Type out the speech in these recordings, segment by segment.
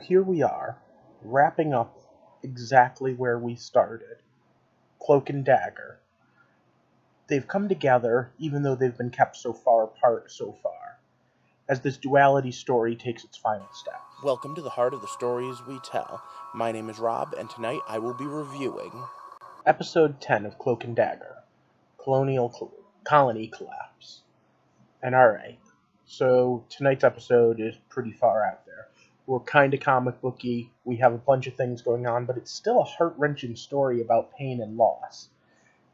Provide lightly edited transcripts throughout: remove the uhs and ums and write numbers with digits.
Here we are, wrapping up exactly where we started. Cloak and Dagger. They've come together, even though they've been kept so far apart so far, as this duality story takes its final steps. Welcome to the heart of the stories we tell. My name is Rob, and tonight I will be reviewing Episode 10 of Cloak and Dagger, Colony Collapse. And alright, so tonight's episode is pretty far out there. We're kind of comic booky, we have a bunch of things going on, but it's still a heart-wrenching story about pain and loss.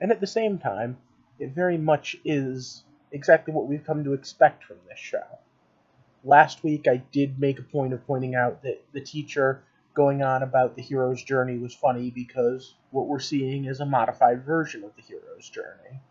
And at the same time, it very much is exactly what we've come to expect from this show. Last week I did make a point of pointing out that the teacher going on about the hero's journey was funny because what we're seeing is a modified version of the hero's journey.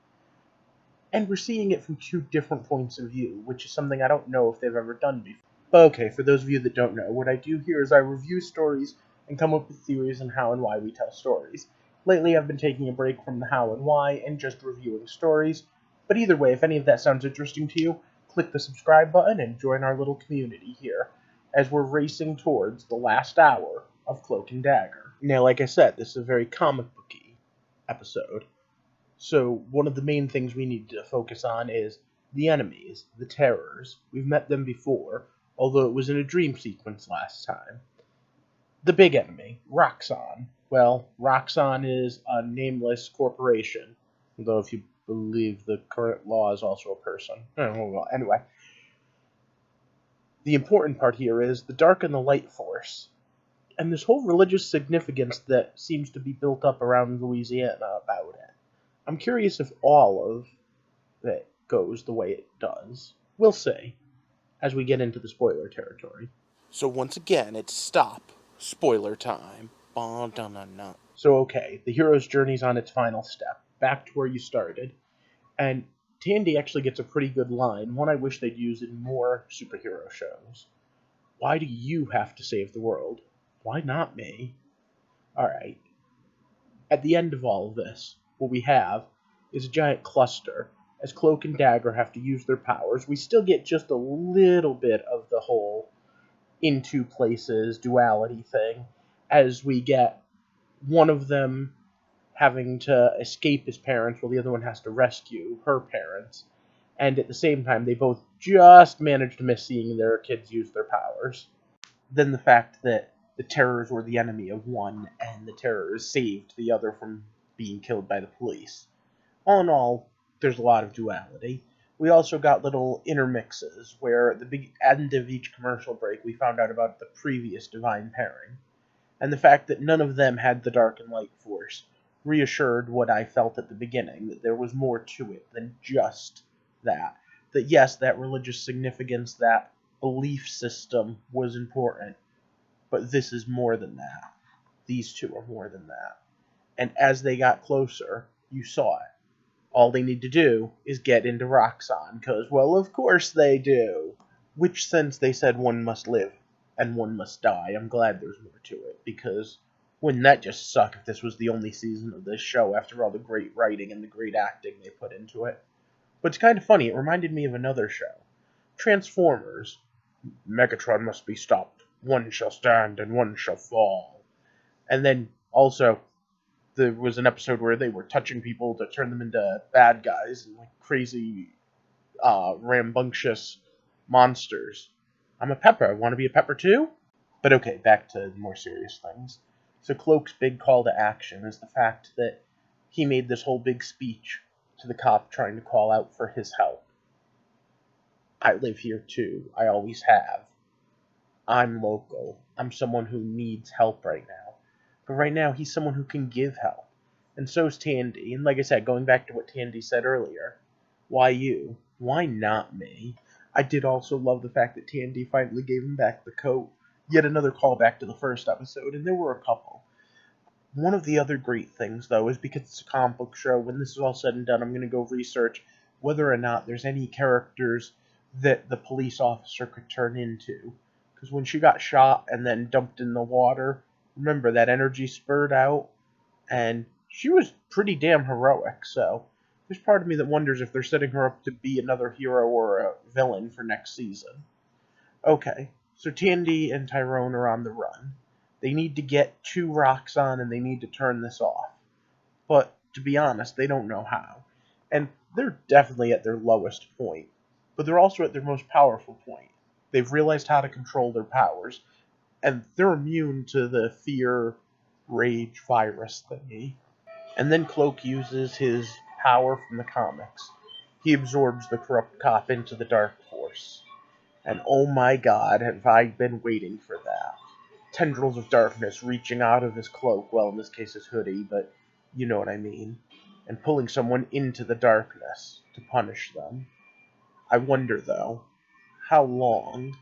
And we're seeing it from two different points of view, which is something I don't know if they've ever done before. But okay, for those of you that don't know, what I do here is I review stories and come up with theories on how and why we tell stories. Lately I've been taking a break from the how and why and just reviewing stories. But either way, if any of that sounds interesting to you, click the subscribe button and join our little community here, as we're racing towards the last hour of Cloak and Dagger. Now, like I said, this is a very comic booky episode. So one of the main things we need to focus on is the enemies, the terrors. We've met them before, although it was in a dream sequence last time. The big enemy, Roxxon. Well, Roxxon is a nameless corporation, although if you believe the current law is also a person. Well, anyway. The important part here is the dark and the light force, and this whole religious significance that seems to be built up around Louisiana about it. I'm curious if all of it goes the way it does. We'll see, as we get into the spoiler territory. So once again, it's stop. Spoiler time. So okay, the hero's journey's on its final step, back to where you started, and Tandy actually gets a pretty good line, one I wish they'd use in more superhero shows. Why do you have to save the world? Why not me? Alright. At the end of all of this, what we have is a giant cluster. As Cloak and Dagger have to use their powers, we still get just a little bit of the whole in two places duality thing, as we get one of them having to escape his parents while the other one has to rescue her parents. And at the same time, they both just manage to miss seeing their kids use their powers. Then the fact that the terrors were the enemy of one, and the terrors saved the other from being killed by the police. All in all, there's a lot of duality. We also got little intermixes, where at the end of each commercial break we found out about the previous divine pairing. And the fact that none of them had the dark and light force reassured what I felt at the beginning, that there was more to it than just that. That yes, that religious significance, that belief system was important, but this is more than that. These two are more than that. And as they got closer, you saw it. All they need to do is get into Roxxon, because, well, of course they do. Which, since they said one must live and one must die, I'm glad there's more to it, because wouldn't that just suck if this was the only season of this show after all the great writing and the great acting they put into it? But it's kind of funny, it reminded me of another show. Transformers. Megatron must be stopped. One shall stand and one shall fall. And then also, there was an episode where they were touching people to turn them into bad guys and like crazy, rambunctious monsters. I'm a pepper. I want to be a pepper too? But okay, back to the more serious things. So Cloak's big call to action is the fact that he made this whole big speech to the cop trying to call out for his help. I live here too. I always have. I'm local. I'm someone who needs help right now. But right now, he's someone who can give help. And so's Tandy. And like I said, going back to what Tandy said earlier, why you? Why not me? I did also love the fact that Tandy finally gave him back the coat. Yet another callback to the first episode, and there were a couple. One of the other great things, though, is because it's a comic book show, when this is all said and done, I'm going to go research whether or not there's any characters that the police officer could turn into. Because when she got shot and then dumped in the water, remember, that energy spurred out, and she was pretty damn heroic, so there's part of me that wonders if they're setting her up to be another hero or a villain for next season. Okay, So Tandy and Tyrone are on the run. They need to get to Roxxon and they need to turn this off. But, to be honest, they don't know how. And they're definitely at their lowest point. But they're also at their most powerful point. They've realized how to control their powers. And they're immune to the fear, rage virus thingy. And then Cloak uses his power from the comics. He absorbs the corrupt cop into the Dark Force. And oh my god, have I been waiting for that. Tendrils of darkness reaching out of his cloak, well, in this case his hoodie, but you know what I mean, and pulling someone into the darkness to punish them. I wonder, though, how long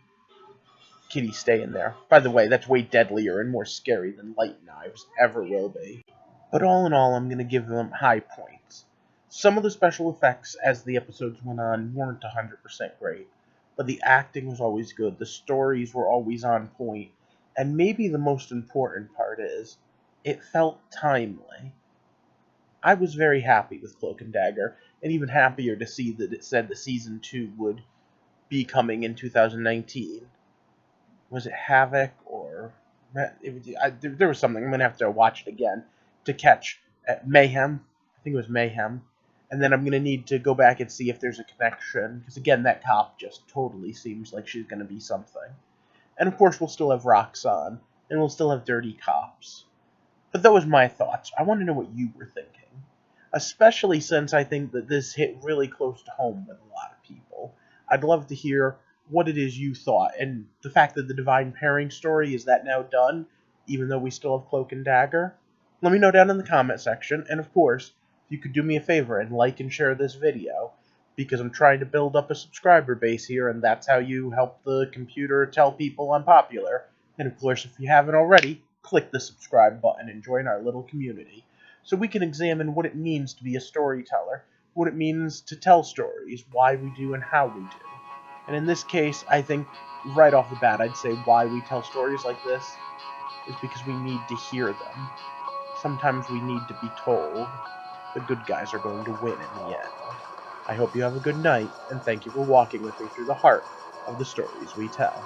can he stay in there? By the way, that's way deadlier and more scary than light knives ever will be. But all in all, I'm going to give them high points. Some of the special effects as the episodes went on weren't 100% great, but the acting was always good, the stories were always on point, and maybe the most important part is, it felt timely. I was very happy with Cloak and Dagger, and even happier to see that it said the Season 2 would be coming in 2019. Was it Havoc, or... there was something, I'm going to have to watch it again to catch Mayhem. I think it was Mayhem. And then I'm going to need to go back and see if there's a connection, because again, that cop just totally seems like she's going to be something. And of course, we'll still have Roxxon, and we'll still have Dirty Cops. But that was my thoughts. I want to know what you were thinking. Especially since I think that this hit really close to home with a lot of people. I'd love to hear what it is you thought, and the fact that the Divine Pairing story, is that now done, even though we still have Cloak and Dagger? Let me know down in the comment section, and of course, if you could do me a favor and like and share this video, because I'm trying to build up a subscriber base here, and that's how you help the computer tell people I'm popular. And of course, if you haven't already, click the subscribe button and join our little community, so we can examine what it means to be a storyteller, what it means to tell stories, why we do and how we do. And in this case, I think, right off the bat, I'd say why we tell stories like this is because we need to hear them. Sometimes we need to be told the good guys are going to win in the end. I hope you have a good night, and thank you for walking with me through the heart of the stories we tell.